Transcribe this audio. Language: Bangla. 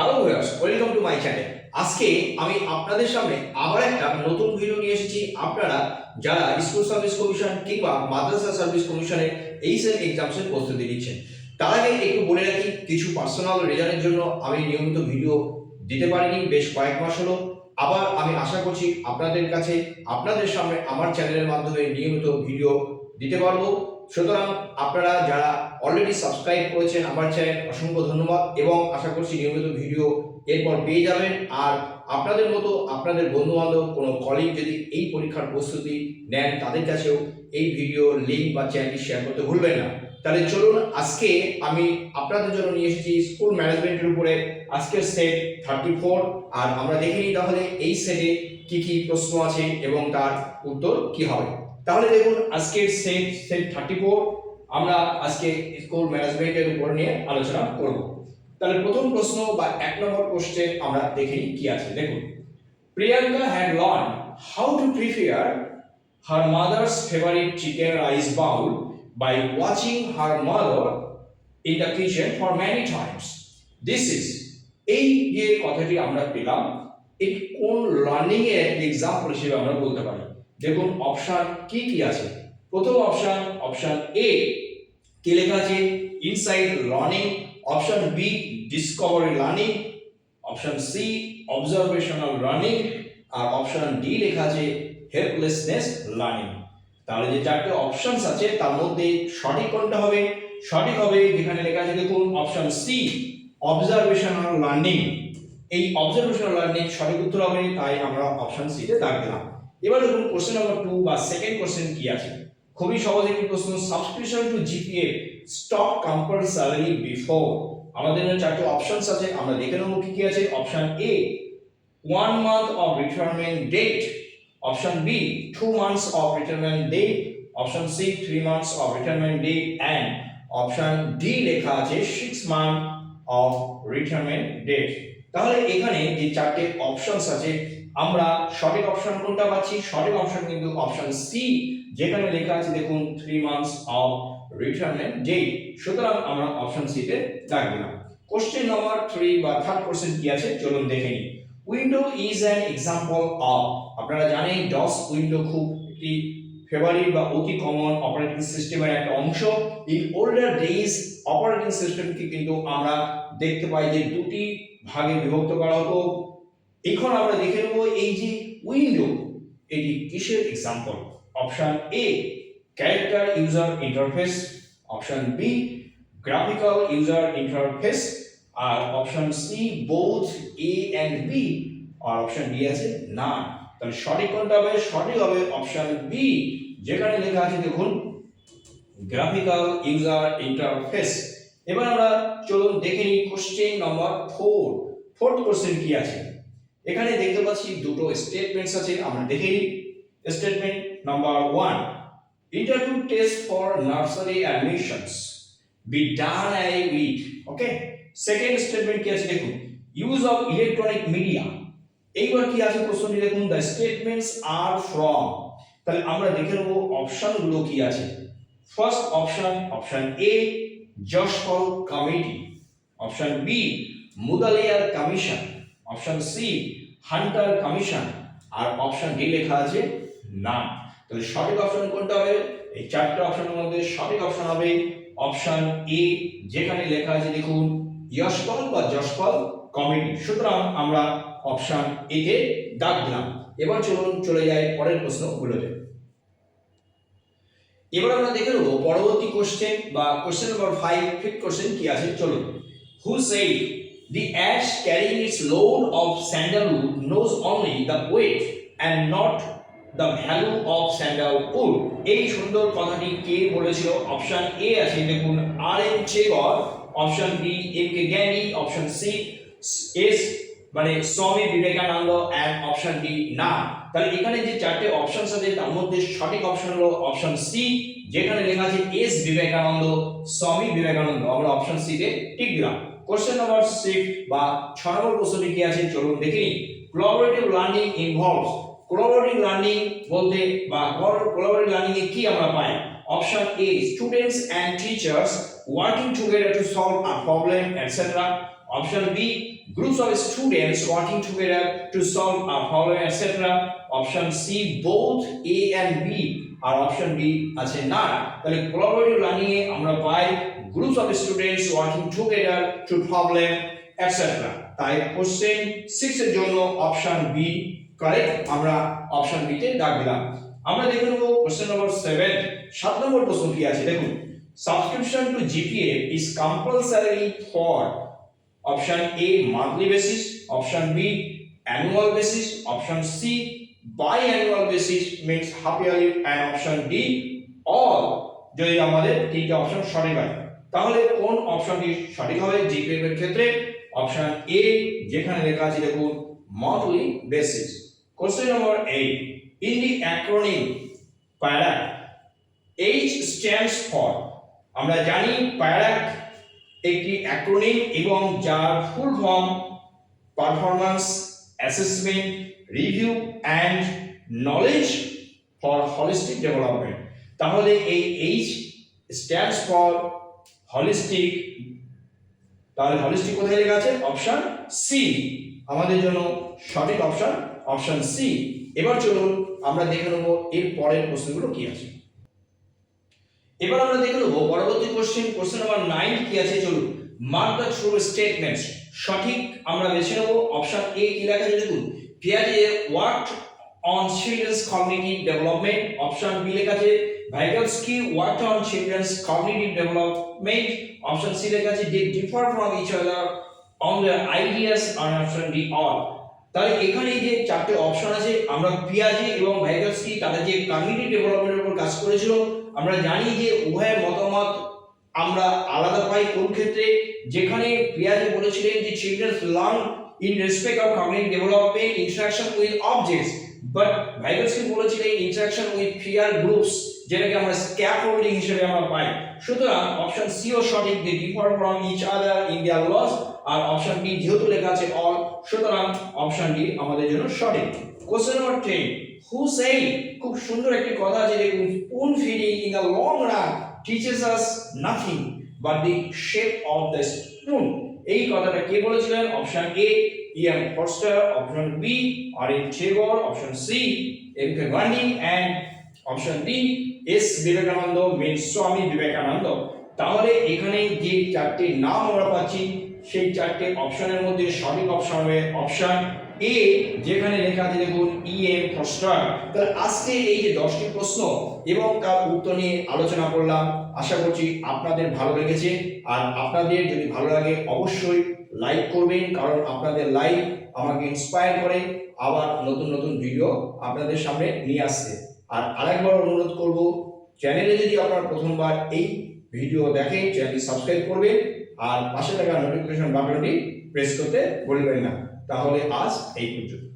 Hello viewers, welcome to my channel. আজকে আমি আপনাদের সামনে আবার একটা নতুন ভিডিও নিয়ে এসেছি। আপনারা যারা স্কুল সার্ভিস কমিশন কিংবা মাদ্রাসা সার্ভিস কমিশনের এইচএসএল এক্সামসের প্রস্তুতি নিচ্ছেন, তার আগে একটু বলে রাখি, কিছু পার্সোনাল রিজনের জন্য আমি নিয়মিত ভিডিও দিতে পারিনি বেশ কয়েক মাস হলো। আবার আমি আশা করছি আপনাদের সামনে আমার চ্যানেলের মাধ্যমে নিয়মিত ভিডিও দিতে পারবো। সুতরাং আপনারা যারা অলরেডি সাবস্ক্রাইব করেছেন আমার চ্যানেল, অসংখ্য ধন্যবাদ এবং আশা করছি নিয়মিত ভিডিও এরপর পেয়ে যাবেন। আর আপনাদের মতো আপনাদের বন্ধু বান্ধব কোনো কলিগ যদি এই পরীক্ষার প্রস্তুতি নেন, তাদের কাছেও এই ভিডিও লিঙ্ক বা চ্যানেলটি শেয়ার করতে ভুলবেন না। তাহলে চলুন, আজকে আমি আপনাদের জন্য নিয়ে এসেছি স্কুল ম্যানেজমেন্টের উপরে আজকের সেট 34। আর আমরা দেখে নিই তাহলে এই সেটে কি কি প্রশ্ন আছে এবং তার উত্তর কি হবে। তাহলে দেখুন, আজকের সেট 34 আমরা আজকে স্কুল ম্যানেজমেন্টের উপর নিয়ে আলোচনা করব। তাহলে প্রথম প্রশ্ন বা 1 নম্বর কোশ্চেন আমরা দেখে নিই কি আছে। দেখুন, Priyanka had learned how to prepare her mother's favorite chicken rice bowl by watching her mother in the kitchen for many times. This is, এই যে কথাটি আমরা পেলাম, এই কোন লার্নিং এর এক্সাম্পল হিসেবে আমরা বলতে পারি। দেখুন অপশন কি কি আছে। প্রথম অপশন এ কি লেখা আছে, insight learning. Option B, discovery learning. Option C, observational learning. আর অপশন ডি লেখা আছে হেল্পলেসনেস লার্নিং। তাহলে যে চারটে অপশনস আছে তার মধ্যে সঠিক কোনটা হবে? সঠিক হবে যেখানে লেখা আছে, দেখুন অপশন সি, অবজারভেশনাল লার্নিং। এই অবজারভেশনাল লার্নিং সঠিক উত্তর হবে, তাই আমরা অপশন সি তে দাগ দিলাম। এবার দেখুন কোশ্চেন নাম্বার 2 বা সেকেন্ড কোশ্চেন কি আছে। খুবই সহজ একটি প্রশ্ন, subscription to GPA stop compulsory before. আমাদের চারটি অপশনস আছে, আমরা দেখে নেব কি কি আছে। Option A 1 month of retirement date, option B 2 months of retirement date, option C 3 months of retirement date, and option D লেখা আছে 6 months of retirement date। তাহলে এখানে যে চারটি অপশনস আছে, আমরা সঠিক অপশন কোনটা পাচ্ছি? সঠিক অপশন কিন্তু অপশন সি, যেখানে লেখা আছে দেখুন 3 months of retirement date। সুতরাং আমরা অপশন সি তে দাগ দিলাম। কোশ্চেন নাম্বার 3 বা থার্ড কোশ্চেন কি আছে চলুন দেখে নিই। Window is an example of. আপনারা জানেন ডস উইন্ডো খুব একটি ফেভারিট বা অতি কমন অপারেটিং সিস্টেমের একটা অংশ। ইন ওল্ডার ডেজ অপারেটিং সিস্টেমকে কিন্তু আমরা দেখতে পাই যে দুটি ভাগে বিভক্ত করা হতো। এখন আমরা দেখে নেব এই যে উইন্ডো, এটি কিসের example. Option A character user interface, option B graphical user interface, আর option C both A and B, আর অপশন ডি আছে না। তাহলে সঠিক কোনটা হবে? সঠিক হবে অপশন বি, যেখানে লেখা আছে দেখুন গ্রাফিক্যাল ইউজার ইন্টারফেস। এবার আমরা চলুন দেখে নিই কোশ্চেন নাম্বার 4। ফোর্থ কোশ্চেন কি আছে। এখানে দেখতে পাচ্ছি দুটো স্টেটমেন্টস আছে, আমরা দেখে নিই। Statement number 1, interview test for nursery admissions be done a week, okay। Second statement কি আছে দেখুন, ইউজ অফ ইলেকট্রনিক মিডিয়া। এইবার কি আছে প্রশ্নটি দেখুন, দ্য স্টেটমেন্টস আর ফ্রম। তাহলে আমরা দেখে নেব অপশনগুলো কি আছে। First option A Yashpal committee, option B Mudaliar commission, option C Hunter commission, আর অপশন ডি লেখা আছে না। তাহলে সঠিক অপশন কোনটা হবে? এই চারটি অপশনের মধ্যে সঠিক অপশন হবে অপশন এ, যেখানে লেখা আছে দেখুন যশপাল বা যশপাল কমিটি। সুতরাং আমরা অপশন এ কে দাগ দিলাম। এবার চলুন চলে যাই পরের প্রশ্নগুলোতে। এবার আমরা দেখে নেব পরবর্তী কোশ্চেন বা কোশ্চেন নাম্বার 5, ফিফথ কোশ্চেন কি আছে চলুন। Who said the ash carrying its load of sandalwood knows only the weight and not the value of sandalwood। এই সুন্দর কথাটি কে বলেছিল? অপশন এ আছে দেখুন R N Tagore, option B M K Gandhi, option C S মানে Swami Vivekananda, and option D না। তাহলে এখানে যে চারটে অপশনস আছে তার মধ্যে সঠিক অপশন হলো অপশন সি, যেখানে লেখা আছে এস বিবেকানন্দ, স্বামী বিবেকানন্দ। আমরা অপশন সি তে টিক দিলাম। কোশ্চেন নাম্বার 6 বা 6 নম্বর প্রশ্নটি কি আছে চলুন দেখে নিই। Collaborative learning involves. Collaborative learning বলতে বা কোলাবোরেটিভ লার্নিং এ কি আমরা পাই? Option A students and teachers working together to solve a problem, etc. Option B, groups of students working together to solve a problem, etc. Option C, both A and B. আর অপশন বি আছে না। তাহলে কোলাবোরেটিভ লার্নিং এ আমরা পাই groups of students working together to problem etcetera. তাই কোশ্চেন 6 এর জন্য অপশন বি কারেক্ট, আমরা অপশন বি তে দাগ দিলাম। আমরা দেখে নেব কোশ্চেন নম্বর 7। 7 নম্বর প্রশ্ন কি আছে দেখুন, subscription to GPA is compulsory for option A monthly basis, option B annual basis, option C biannual basis means half yearly, and option D all। যদি আমাদের তিনটা অপশন সঠিক হয় তাহলে কোন অপশনটি সঠিক হবে জিপিএ এর ক্ষেত্রে? অপশন এ, যেখানে লেখা আছে দেখুন monthly basis। Question number 8, in the acronym PARAC H stands for, আমরা জানি PARAC একটি অ্যাক্রোনিম এবং যার full form performance assessment, review and knowledge for holistic development। তাহলে এই H stands for holistic, তাহলে holistic কোথায় লেখা আছে? অপশন সি আমাদের জন্য সঠিক অপশন, অপশন সি। এবার চলুন আমরা দেখে নেব এর পরের প্রশ্নগুলো কি আছে। এবার আমরা দেখে নেব পরবর্তী কোশ্চেন, কোশ্চেন নাম্বার 9 কি আছে। চলুন মার্ক দ্য ট্রু স্টেটমেন্টস। সঠিক আমরা বেছে নেব অপশন এ। কি লেখা আছে দেখুন, পিয়াজে worked on children's cognitive development. Option B লেখা আছে Vygotsky worked on children's cognitive development. Option C লেখা আছে they differ from each other on their ideas, আর অপশন ডি অল। তাহলে এখানে যে চারটি অপশন আছে, আমরা পিয়াজে এবং ভাইগলস্কি তাদের যে কগনিটিভ ডেভেলপমেন্টের উপর কাজ করেছিল, আমরা জানি যে উভয়ের মতামত আমরা আলাদা পাই কোন ক্ষেত্রে, যেখানে পিয়াজে বলেছিলেন যে children's learn in respect of cognitive development interaction with objects, but Vygotsky বলেছিলেন ইন্টারঅ্যাকশন উইথ পিয়ার গ্রুপস, যেটাকে আমরা স্ক্যাফোল্ডিং হিসেবে আমরা পাই। সুতরাং অপশন সি ও সঠিক, they differ from each other in their loss, আর অপশন ডি যেহেতু লেখা আছে অল, সুতরাং অপশন ডি আমাদের জন্য সঠিক। কোশ্চেন নম্বর 10, হু সেই, খুব সুন্দর একটি কথা আছে দেখুন, spoon feeding in the long run teaches us nothing but the shape of the spoon। এই কথাটা কে বলেছিলেন? Option A E M Forster, option B R N Tagore, option C M K Gandhi, and option D S Vivekananda means Swami Vivekananda. তাহলে এখানে যে চারটি নাম আমরা পাচ্ছি সেই চারটি অপশনের মধ্যে সঠিক অপশন হবে অপশন এ, যেখানে লেখা আছে দেখুন ইএম ফরস্টার। তাহলে আজকে এই যে 10টি প্রশ্ন এবং তার উত্তর নিয়ে আলোচনা করলাম, আশা করছি আপনাদের ভালো লেগেছে। আর আপনাদের যদি ভালো লাগে অবশ্যই লাইক করবেন, কারণ আপনাদের লাইক আমাকে ইন্সপায়ার করে আবার নতুন নতুন ভিডিও আপনাদের সামনে নিয়ে আসতে। আর আরেকবার অনুরোধ করব, চ্যানেলে যদি আপনারা প্রথমবার এই ভিডিও দেখেন চ্যানেলটি সাবস্ক্রাইব করবেন আর পাশে থাকা নোটিফিকেশন বাটনটি প্রেস করতে ভুলবেন না। তাহলে আজ এই পর্যন্ত।